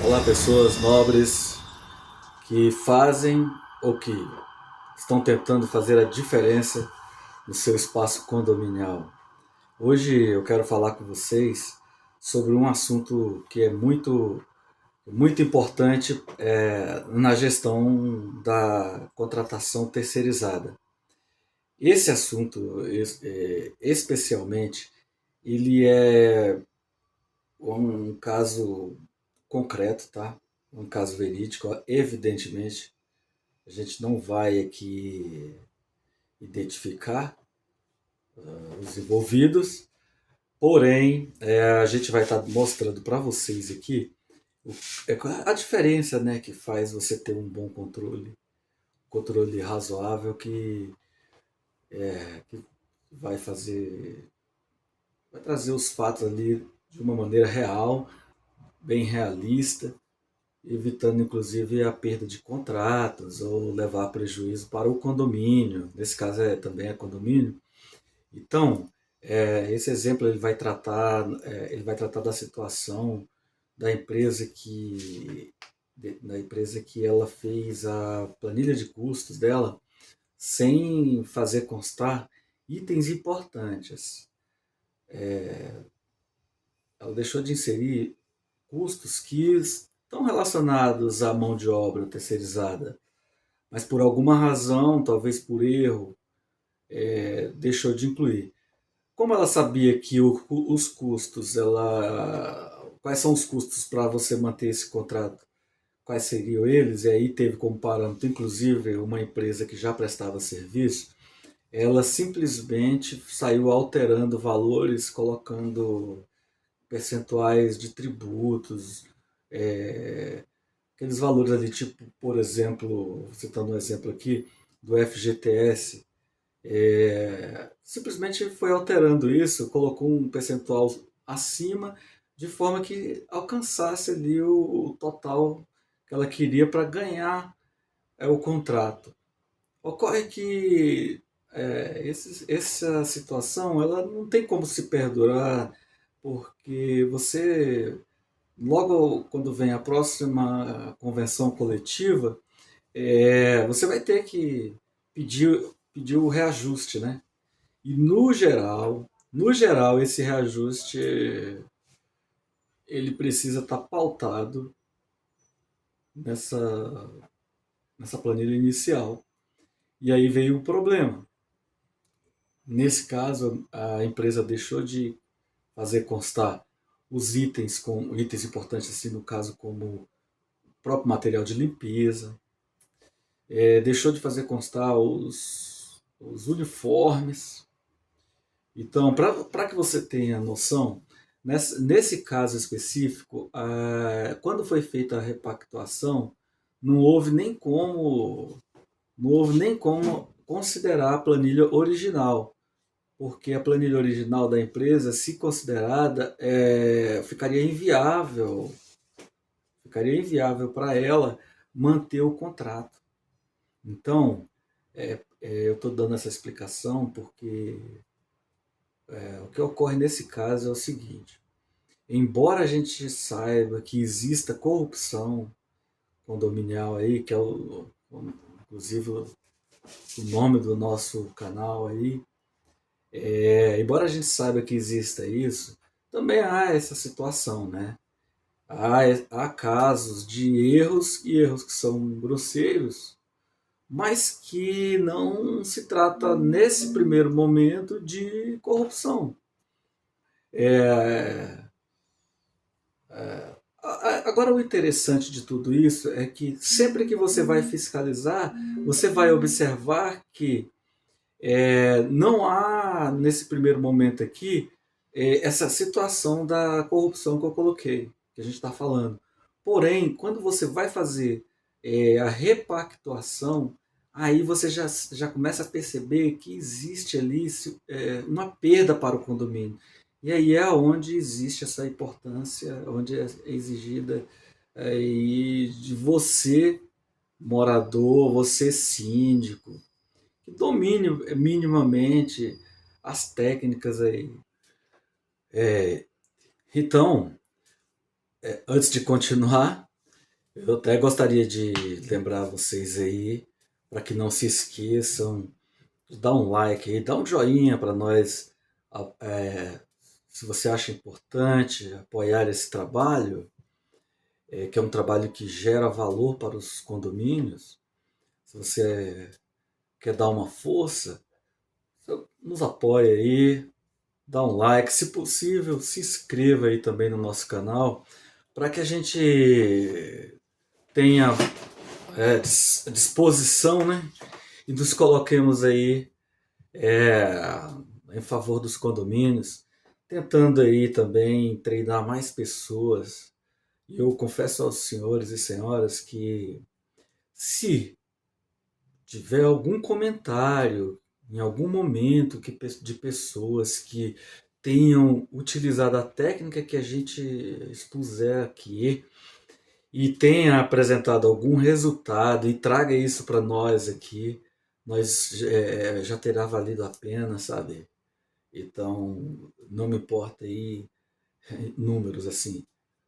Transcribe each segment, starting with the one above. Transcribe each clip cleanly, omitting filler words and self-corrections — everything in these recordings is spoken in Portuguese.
Olá, pessoas nobres que fazem ou que estão tentando fazer a diferença no seu espaço condominial. Hoje eu quero falar com vocês sobre um assunto que é muito importante na gestão da contratação terceirizada. Esse assunto, especialmente, ele é um caso concreto, tá? Um caso verídico, evidentemente. A gente não vai aqui identificar os envolvidos, porém, a gente vai estar mostrando para vocês aqui a diferença, né, que faz você ter um bom controle razoável que vai fazer, vai trazer os fatos ali de uma maneira real, bem realista, evitando inclusive a perda de contratos ou levar prejuízo para o condomínio. Nesse caso também é condomínio. Então, esse exemplo ele vai tratar da situação da empresa que ela fez a planilha de custos dela sem fazer constar itens importantes. Ela deixou de inserir custos que estão relacionados à mão de obra terceirizada, mas por alguma razão, talvez por erro, deixou de incluir. Como ela sabia que os custos, quais são os custos para você manter esse contrato? Quais seriam eles? E aí teve como parâmetro, inclusive, uma empresa que já prestava serviço. Ela simplesmente saiu alterando valores, colocando percentuais de tributos, é, aqueles valores ali, tipo, por exemplo, citando um exemplo aqui, do FGTS, simplesmente foi alterando isso, colocou um percentual acima, de forma que alcançasse ali o total que ela queria para ganhar o contrato. Ocorre que essa situação ela não tem como se perdurar, porque você, logo quando vem a próxima convenção coletiva, você vai ter que pedir o reajuste, né? E no geral, esse reajuste ele precisa estar pautado nessa, nessa planilha inicial. E aí veio o problema. Nesse caso, a empresa deixou de fazer constar os itens com itens importantes, assim, no caso, como o próprio material de limpeza, deixou de fazer constar os uniformes. Então, para que você tenha noção, nesse caso específico, quando foi feita a repactuação, não houve nem como, não houve nem como considerar a planilha original, porque a planilha original da empresa, se considerada, ficaria inviável para ela manter o contrato. Então, eu estou dando essa explicação porque o que ocorre nesse caso é o seguinte: embora a gente saiba que exista corrupção condominial aí, que é inclusive o nome do nosso canal aí, embora a gente saiba que exista isso, também há essa situação, né? Há casos de erros e erros que são grosseiros, mas que não se trata nesse primeiro momento de corrupção. É, Agora, o interessante de tudo isso é que sempre que você vai fiscalizar, você vai observar que não há, nesse primeiro momento aqui, essa situação da corrupção que eu coloquei, que a gente está falando. Porém, quando você vai fazer a repactuação, aí você já começa a perceber que existe ali uma perda para o condomínio. E aí é onde existe essa importância, onde é exigida aí de você, morador, você síndico, que domine minimamente as técnicas aí. Então, antes de continuar, Eu até gostaria de lembrar vocês aí, para que não se esqueçam, de dar um like aí, dá um joinha para nós, se você acha importante apoiar esse trabalho, que é um trabalho que gera valor para os condomínios. Se você quer dar uma força, nos apoia aí, dá um like, se possível, se inscreva aí também no nosso canal, para que a gente tenha disposição, né? E nos coloquemos aí é, em favor dos condomínios, tentando aí também treinar mais pessoas. E eu confesso aos senhores e senhoras que, se tiver algum comentário em algum momento de pessoas que tenham utilizado a técnica que a gente expuser aqui e tenha apresentado algum resultado e traga isso para nós aqui, nós já terá valido a pena, sabe? Então, não me importa aí números assim.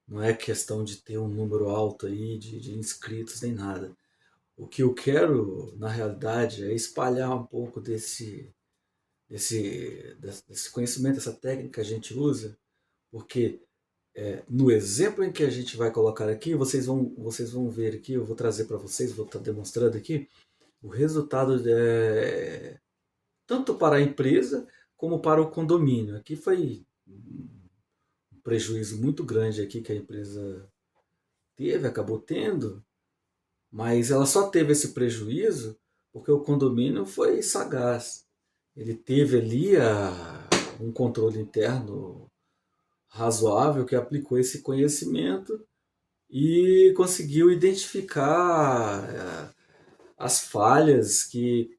Não é questão de ter um número alto aí de inscritos nem nada. O que eu quero, na realidade, é espalhar um pouco desse conhecimento, dessa técnica que a gente usa, porque no exemplo em que a gente vai colocar aqui, vocês vão ver aqui, eu vou trazer para vocês, vou estar demonstrando aqui, o resultado tanto para a empresa como para o condomínio. Aqui foi um prejuízo muito grande aqui que a empresa acabou tendo, mas ela só teve esse prejuízo porque o condomínio foi sagaz. Ele teve ali um controle interno razoável que aplicou esse conhecimento e conseguiu identificar as falhas que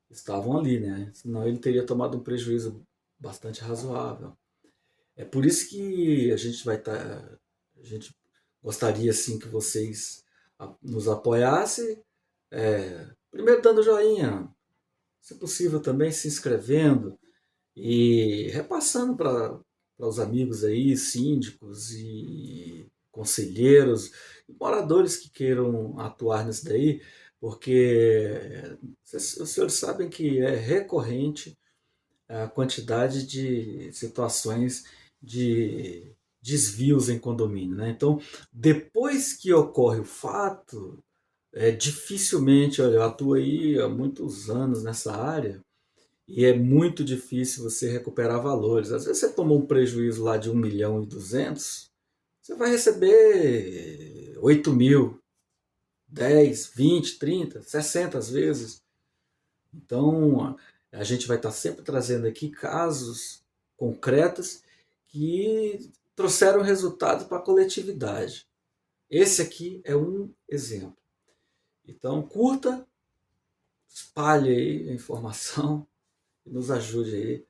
estavam ali, né? Senão ele teria tomado um prejuízo bastante razoável. É por isso que a gente vai estar, a gente gostaria assim que vocês nos apoiassem, primeiro dando joinha, se possível também se inscrevendo e repassando para os amigos aí, síndicos e conselheiros, e moradores que queiram atuar nisso daí, porque os senhores sabem que é recorrente a quantidade de situações de desvios em condomínio, né? Então, depois que ocorre o fato, dificilmente, olha, eu atuo aí há muitos anos nessa área, e é muito difícil você recuperar valores. Às vezes você tomou um prejuízo lá de 1.200.000, você vai receber 8.000, 10, 20, 30, 60 às vezes. Então, a gente vai estar sempre trazendo aqui casos concretos que trouxeram resultado para a coletividade. Esse aqui é um exemplo. Então, curta, espalhe aí a informação e nos ajude aí,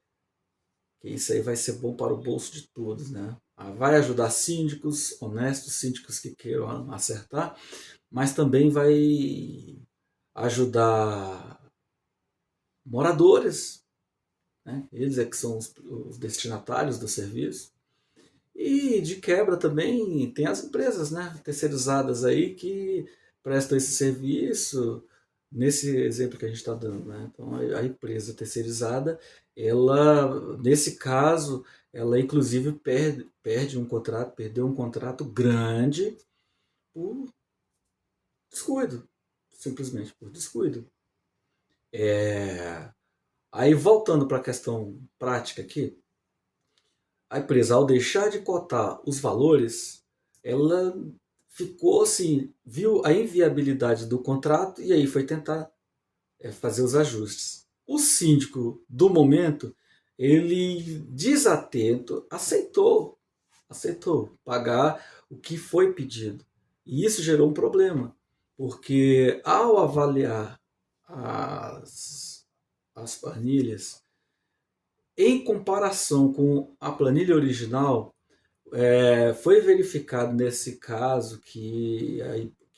que isso aí vai ser bom para o bolso de todos, né? Vai ajudar síndicos honestos, síndicos que queiram acertar, mas também vai ajudar moradores, né? Eles é que são os destinatários do serviço. E de quebra também tem as empresas, né, terceirizadas aí que prestam esse serviço, nesse exemplo que a gente está dando, né? Então a empresa terceirizada, ela, nesse caso, ela inclusive perde um contrato, perdeu um contrato grande por descuido, simplesmente por descuido. Aí voltando para a questão prática aqui, a empresa, ao deixar de cotar os valores, ela ficou assim, viu a inviabilidade do contrato e aí foi tentar fazer os ajustes. O síndico do momento, ele desatento, aceitou pagar o que foi pedido. E isso gerou um problema, porque ao avaliar as planilhas, em comparação com a planilha original, foi verificado nesse caso que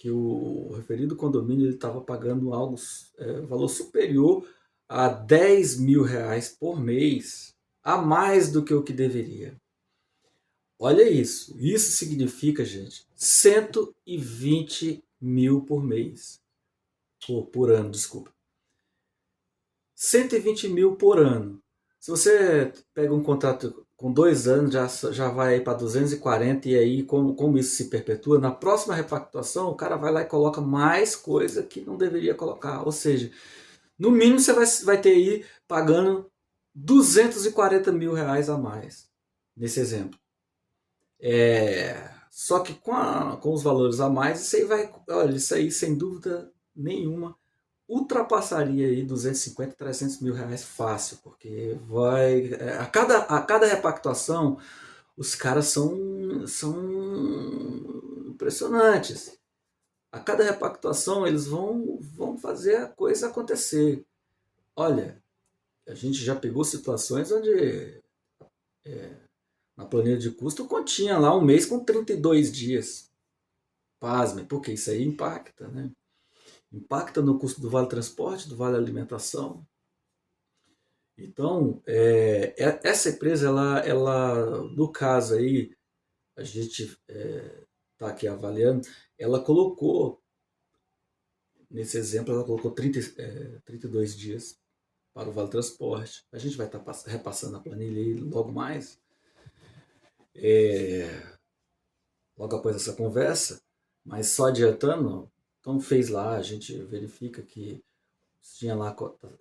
o referido condomínio estava pagando algo, valor superior a R$ 10.000 por mês, a mais do que o que deveria. Olha isso. Isso significa, gente, 120 mil por mês. Por ano, desculpa. 120 mil por ano. Se você pega um contrato com 2 anos, já vai para 240, e aí, como isso se perpetua, na próxima repactuação, o cara vai lá e coloca mais coisa que não deveria colocar. Ou seja, no mínimo você vai ter aí pagando 240 mil reais a mais, nesse exemplo. Só que com os valores a mais, olha, isso aí sem dúvida nenhuma ultrapassaria aí 250, 300 mil reais fácil, porque a cada repactuação os caras são impressionantes. A cada repactuação eles vão fazer a coisa acontecer. Olha, a gente já pegou situações onde na planilha de custo continha lá um mês com 32 dias. Pasmem, porque isso aí impacta, né? Impacta no custo do vale transporte, do vale alimentação. Então, essa empresa, no caso aí, a gente está aqui avaliando, ela colocou, nesse exemplo, ela colocou 32 dias para o vale transporte. A gente vai estar repassando a planilha aí logo mais, logo após essa conversa, mas só adiantando, então fez lá, a gente verifica que tinha lá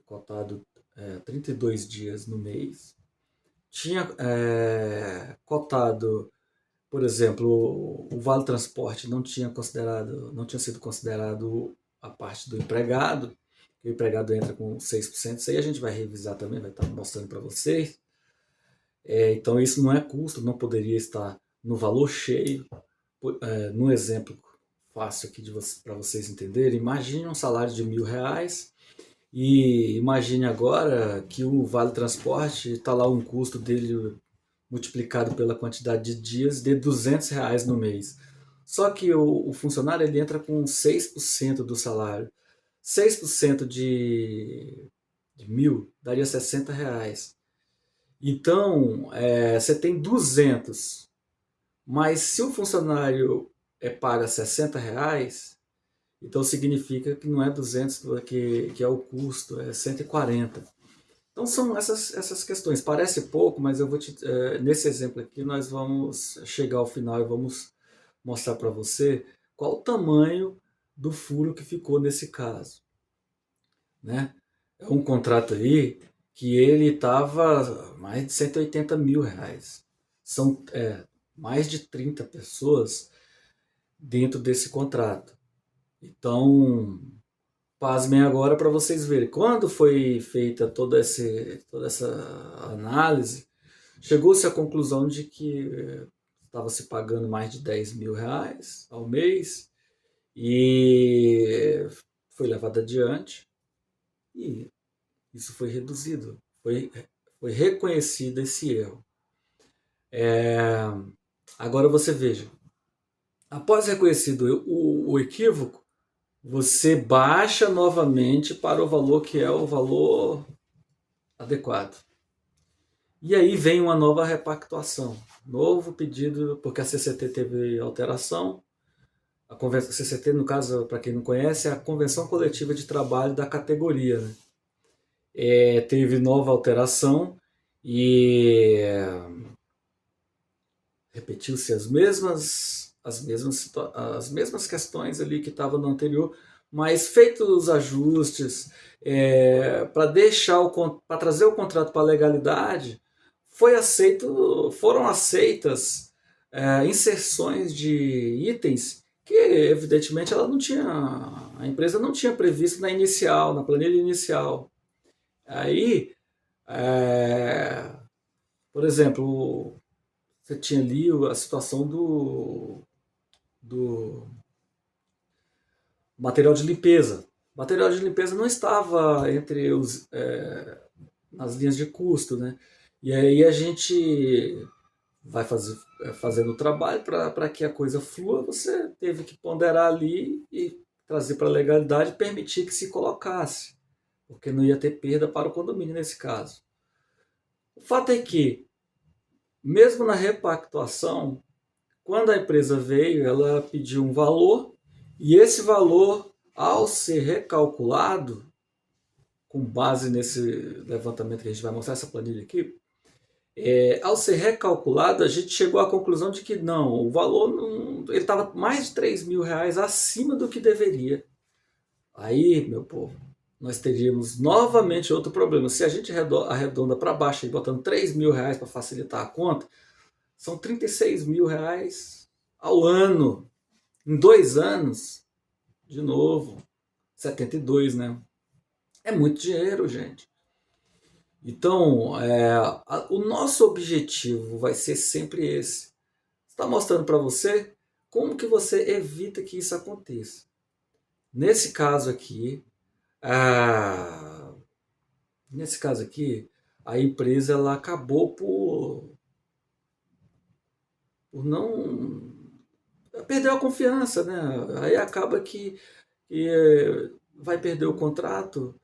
cotado 32 dias no mês. Tinha cotado, por exemplo, o Vale Transporte não tinha sido considerado a parte do empregado, que o empregado entra com 6%, isso aí a gente vai revisar também, vai estar mostrando para vocês. Então isso não é custo, não poderia estar no valor cheio. Num exemplo fácil aqui para vocês entenderem, imagine um salário de R$ 1.000, e imagine agora que o Vale Transporte está lá um custo dele multiplicado pela quantidade de dias de R$ 200 no mês. Só que o funcionário ele entra com 6% do salário. 6% de 1.000 daria R$ 60. Então, você tem 200, mas se o funcionário paga R$ 60, então significa que não é 200 que é o custo, é 140. Então são essas questões. Parece pouco, mas nesse exemplo aqui nós vamos chegar ao final e vamos mostrar para você qual o tamanho do furo que ficou nesse caso, né? É um contrato aí que ele estava mais de 180 mil reais. São mais de 30 pessoas dentro desse contrato. Então, pasmem agora para vocês verem. Quando foi feita toda essa análise, chegou-se à conclusão de que estava se pagando mais de R$ 10.000 ao mês, e foi levado adiante e isso foi reduzido. Foi reconhecido esse erro. Agora você veja, após reconhecido o equívoco, você baixa novamente para o valor que é o valor adequado. E aí vem uma nova repactuação, novo pedido, porque a CCT teve alteração. A CCT, no caso, para quem não conhece, é a Convenção Coletiva de Trabalho da categoria, né? Teve nova alteração e repetiu-se as mesmas questões ali que estavam no anterior, mas feitos os ajustes para trazer o contrato para a legalidade, foram aceitas inserções de itens que evidentemente a empresa não tinha previsto na planilha inicial. Aí, por exemplo, você tinha ali a situação do material de limpeza. O material de limpeza não estava nas linhas de custo, né? E aí a gente vai fazendo o trabalho para que a coisa flua, você teve que ponderar ali e trazer para a legalidade e permitir que se colocasse, porque não ia ter perda para o condomínio nesse caso. O fato é que mesmo na repactuação, quando a empresa veio, ela pediu um valor, e esse valor, ao ser recalculado, com base nesse levantamento que a gente vai mostrar, essa planilha aqui, ao ser recalculado, a gente chegou à conclusão de que não, o valor ele estava mais de R$ 3.000 acima do que deveria. Aí, meu povo, nós teríamos novamente outro problema. Se a gente arredonda para baixo e botando R$ 3.000 para facilitar a conta, são R$ 36.000 ao ano. Em 2 anos, de novo, 72, né? É muito dinheiro, gente. Então, o nosso objetivo vai ser sempre esse. Está mostrando para você como que você evita que isso aconteça. Nesse caso aqui, a, nesse caso aqui, a empresa ela acabou por não perdeu a confiança, né? Aí acaba que vai perder o contrato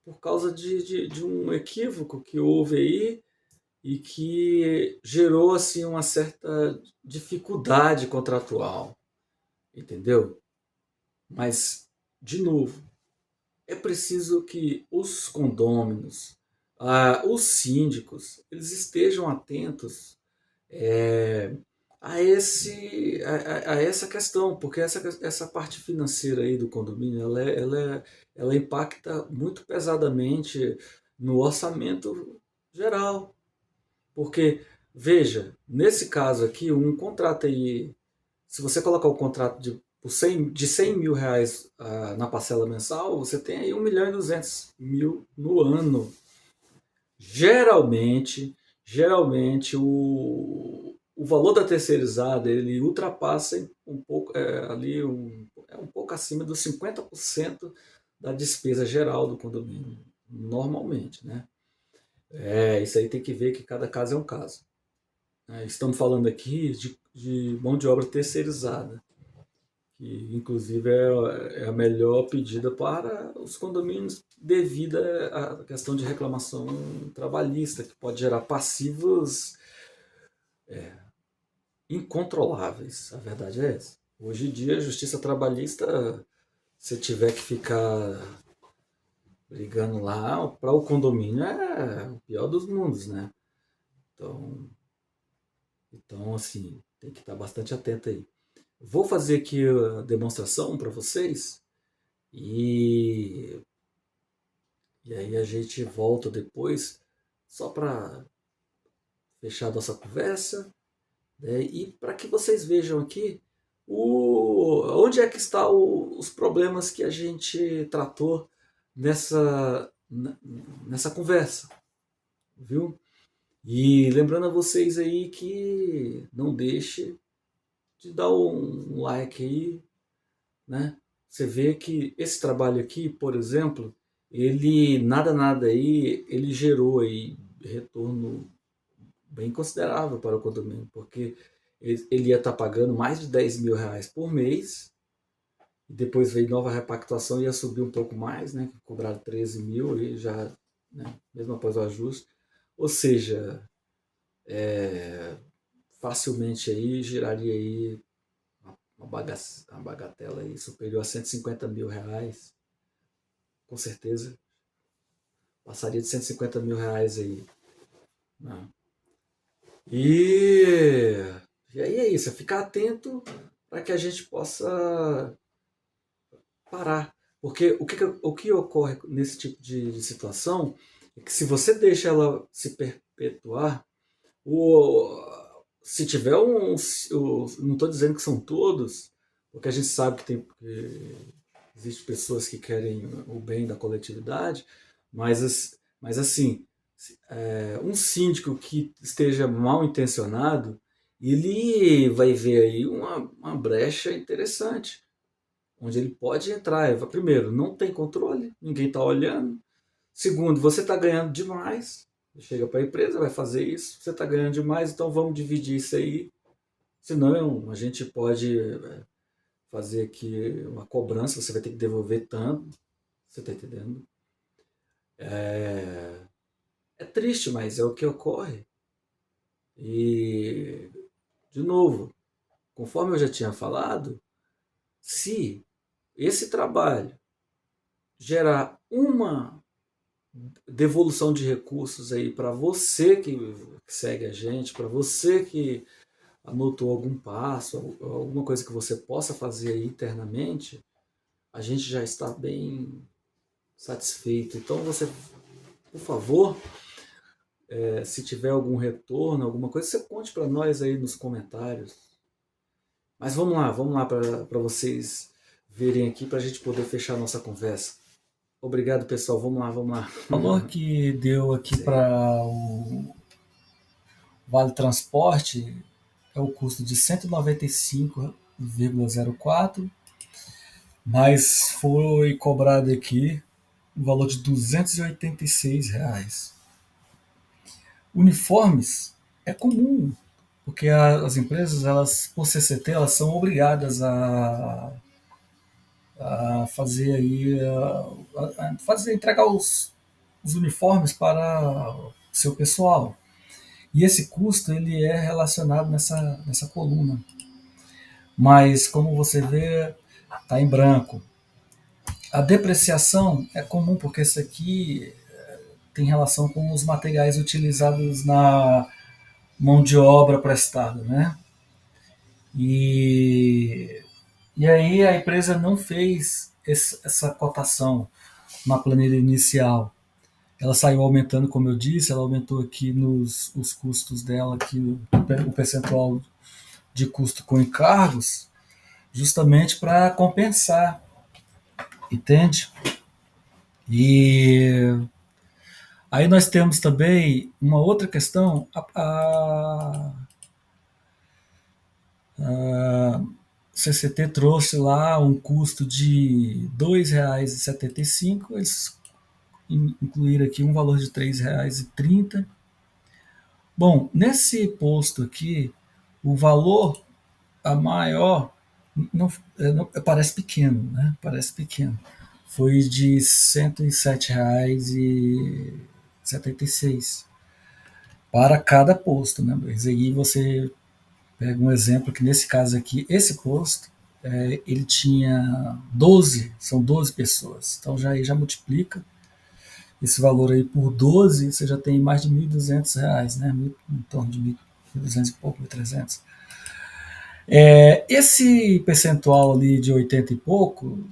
por causa de um equívoco que houve aí e que gerou assim uma certa dificuldade contratual, entendeu? Mas, de novo, é preciso que os condôminos, os síndicos, eles estejam atentos é, a essa questão, porque essa parte financeira aí do condomínio, ela impacta muito pesadamente no orçamento geral. Porque, veja, nesse caso aqui, um contrato aí, se você colocar o contrato de R$ 100.000 na parcela mensal, você tem aí 1.200.000 no ano. Geralmente, geralmente o valor da terceirizada ele ultrapassa um pouco, um pouco acima dos 50% da despesa geral do condomínio, normalmente, né? Isso aí tem que ver que cada caso é um caso. Estamos falando aqui de mão de obra terceirizada, que inclusive é a melhor pedida para os condomínios devido à questão de reclamação trabalhista, que pode gerar passivos incontroláveis. A verdade é essa. Hoje em dia, a justiça trabalhista, se tiver que ficar brigando lá, para o condomínio é o pior dos mundos, né? Então, assim, tem que estar bastante atento aí. Vou fazer aqui a demonstração para vocês e, e aí a gente volta depois só para fechar a nossa conversa, né? E para que vocês vejam aqui onde é que estão os problemas que a gente tratou nessa conversa, viu? E lembrando a vocês aí que não deixe de dar um like aí, né? Você vê que esse trabalho aqui, por exemplo, ele nada aí, ele gerou aí retorno bem considerável para o condomínio, porque ele ia estar pagando mais de R$ 10.000 por mês, e depois veio nova repactuação e ia subir um pouco mais, né? Cobraram 13 mil e já, né? Mesmo após o ajuste. Ou seja, facilmente aí geraria aí uma bagatela aí superior a R$ 150.000, com certeza. Passaria de R$ 150.000 aí. Né? E, e aí é isso, é ficar atento para que a gente possa parar. Porque o que ocorre nesse tipo de situação é que se você deixa ela se perpetuar, o, se tiver não estou dizendo que são todos, porque a gente sabe que existem pessoas que querem o bem da coletividade, mas assim, um síndico que esteja mal intencionado, ele vai ver aí uma brecha interessante, onde ele pode entrar. Primeiro, não tem controle, ninguém está olhando. Segundo, você está ganhando demais. Chega para a empresa, vai fazer isso, você está ganhando demais, então vamos dividir isso aí. Senão, a gente pode fazer aqui uma cobrança, você vai ter que devolver tanto. Você está entendendo? É triste, mas é o que ocorre. E, de novo, conforme eu já tinha falado, se esse trabalho gerar uma devolução de recursos aí para você que segue a gente, para você que anotou algum passo, alguma coisa que você possa fazer aí internamente, a gente já está bem satisfeito. Então você, por favor, se tiver algum retorno, alguma coisa, você conte para nós aí nos comentários. Mas vamos lá para vocês verem aqui para a gente poder fechar a nossa conversa. Obrigado, pessoal. Vamos lá, vamos lá. O valor que deu aqui Sim. para o Vale Transporte é o custo de 195,04, mas foi cobrado aqui o valor de R$ 286. Uniformes é comum, porque as empresas, elas, por CCT, elas são obrigadas a fazer aí, fazer, entregar os uniformes para o seu pessoal. E esse custo ele é relacionado nessa coluna. Mas, como você vê, está em branco. A depreciação é comum, porque isso aqui tem relação com os materiais utilizados na mão de obra prestada, né? E, e aí a empresa não fez essa cotação na planilha inicial. Ela saiu aumentando, como eu disse, ela aumentou aqui nos os custos dela, aqui, o percentual de custo com encargos, justamente para compensar, entende? E aí nós temos também uma outra questão, a CCT trouxe lá um custo de R$ 2,75, eles incluíram aqui um valor de R$ 3,30. Bom, nesse posto aqui, o valor a maior não, parece pequeno, né? Parece pequeno. Foi de R$ 107,76 para cada posto, né? Mas aí você pega um exemplo que nesse caso aqui, esse posto, ele tinha 12, são 12 pessoas. Então já multiplica esse valor aí por 12, você já tem mais de R$ 1.200, né? Em torno de 1.200 e pouco, 1.300. Esse percentual ali de 80 e pouco,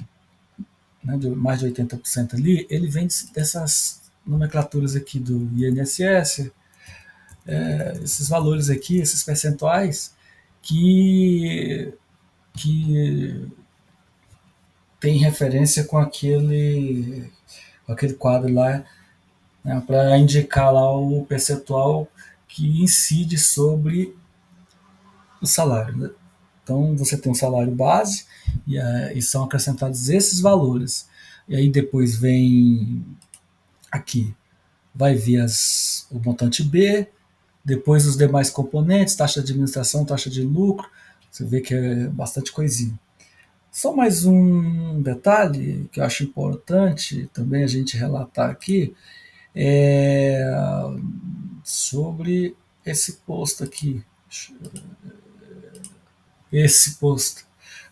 né, de mais de 80% ali, ele vem dessas nomenclaturas aqui do INSS, esses valores aqui, esses percentuais, que, que tem referência com aquele quadro lá, né, para indicar lá o percentual que incide sobre o salário. Né? Então você tem um salário base e são acrescentados esses valores. E aí depois vem aqui, vai vir o montante B, depois os demais componentes, taxa de administração, taxa de lucro, você vê que é bastante coisinha. Só mais um detalhe que eu acho importante também a gente relatar aqui é sobre esse posto aqui. Esse posto.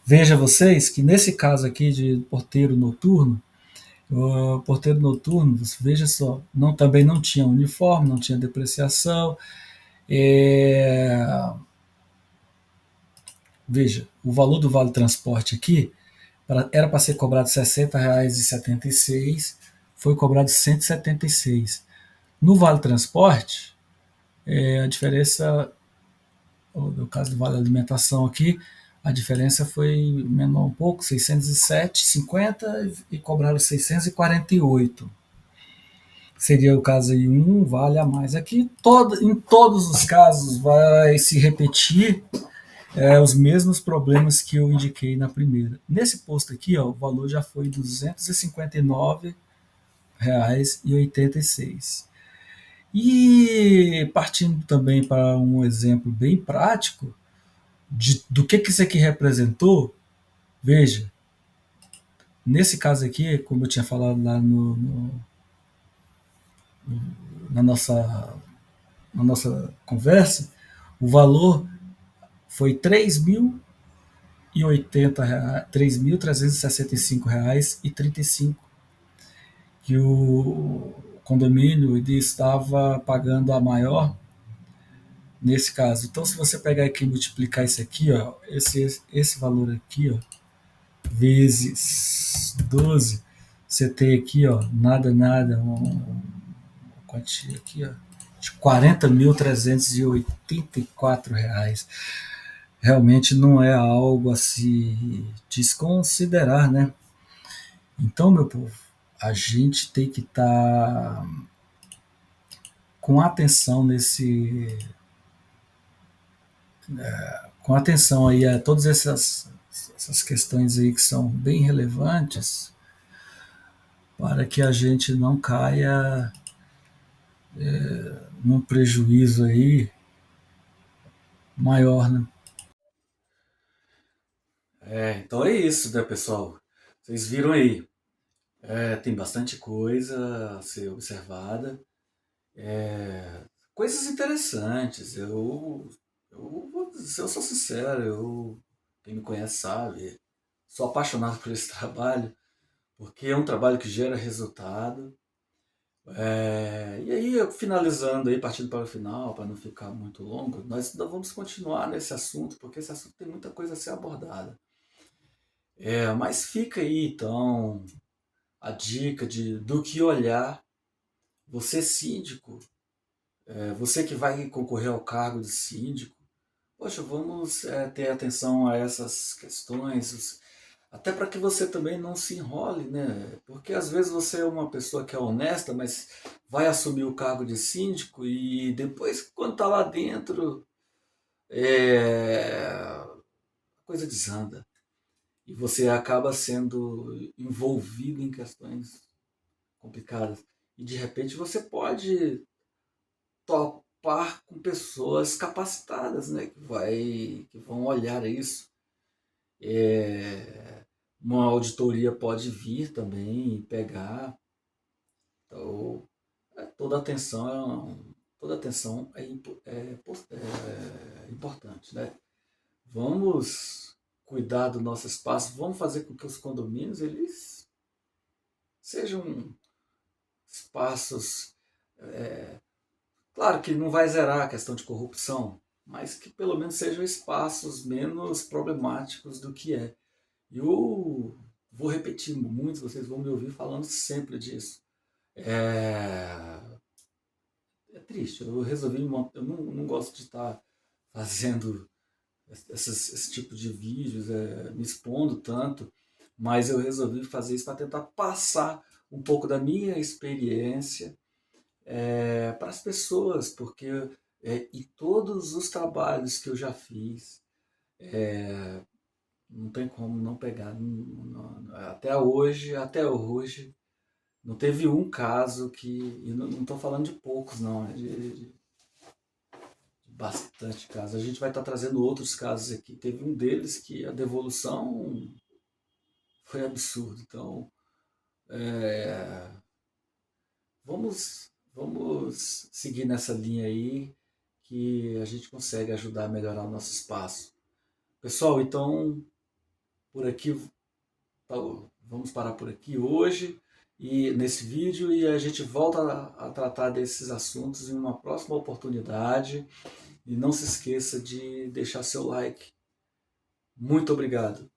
Veja vocês que nesse caso aqui de porteiro noturno, o porteiro noturno, veja só, também não tinha uniforme, não tinha depreciação. É, veja, o valor do vale transporte aqui era para ser cobrado R$ 60,76, foi cobrado 176. No vale transporte, a diferença, no caso do vale alimentação aqui, a diferença foi menor um pouco, 607,50 e cobraram 648. Seria o caso aí um vale a mais. Aqui em todos os casos vai se repetir os mesmos problemas que eu indiquei na primeira. Nesse posto aqui, ó, o valor já foi R$ 259,86. E partindo também para um exemplo bem prático do que isso aqui representou, veja, nesse caso aqui, como eu tinha falado lá na, nossa, na nossa conversa, O valor foi R$ 3.365,35, que o condomínio ele estava pagando a maior nesse caso. Então, se você pegar aqui e multiplicar isso aqui, ó, esse valor aqui, ó, vezes 12, você tem aqui, ó, uma quantia aqui, ó, de R$ 40.384. Realmente não é algo a se desconsiderar, né? Então, meu povo, a gente tem que estar com atenção com atenção aí a todas essas questões aí que são bem relevantes para que a gente não caia num prejuízo aí maior, né? Então é isso, né, pessoal? Vocês viram aí. Tem bastante coisa a ser observada. Coisas interessantes. Eu sou sincero, quem me conhece sabe, sou apaixonado por esse trabalho, porque é um trabalho que gera resultado. E aí, finalizando aí, partindo para o final, para não ficar muito longo, nós ainda vamos continuar nesse assunto, porque esse assunto tem muita coisa a ser abordada. Mas fica aí, então, a dica do que olhar. Você síndico, você que vai concorrer ao cargo de síndico, poxa, vamos ter atenção a essas questões, até para que você também não se enrole, né? Porque às vezes você é uma pessoa que é honesta, mas vai assumir o cargo de síndico e depois, quando está lá dentro, a coisa desanda. E você acaba sendo envolvido em questões complicadas. E de repente você pode topar com pessoas capacitadas, né? Que vão olhar isso. Uma auditoria pode vir também e pegar. Então, toda atenção é importante, né? Vamos cuidar do nosso espaço, vamos fazer com que os condomínios eles sejam espaços, claro que não vai zerar a questão de corrupção, mas que pelo menos sejam espaços menos problemáticos do que é. E eu vou repetir muito, vocês vão me ouvir falando sempre disso. É, é triste, eu resolvi, eu não gosto de estar fazendo esse tipo de vídeos, me expondo tanto, mas eu resolvi fazer isso para tentar passar um pouco da minha experiência para as pessoas, porque e todos os trabalhos que eu já fiz, não tem como não pegar, até hoje, não teve um caso que, e não estou falando de poucos não, de bastante casos. A gente vai estar trazendo outros casos aqui. Teve um deles que a devolução foi absurda. Então, vamos seguir nessa linha aí que a gente consegue ajudar a melhorar o nosso espaço. Pessoal, então, por aqui, tá, vamos parar por aqui hoje e nesse vídeo e a gente volta a tratar desses assuntos em uma próxima oportunidade. E não se esqueça de deixar seu like. Muito obrigado.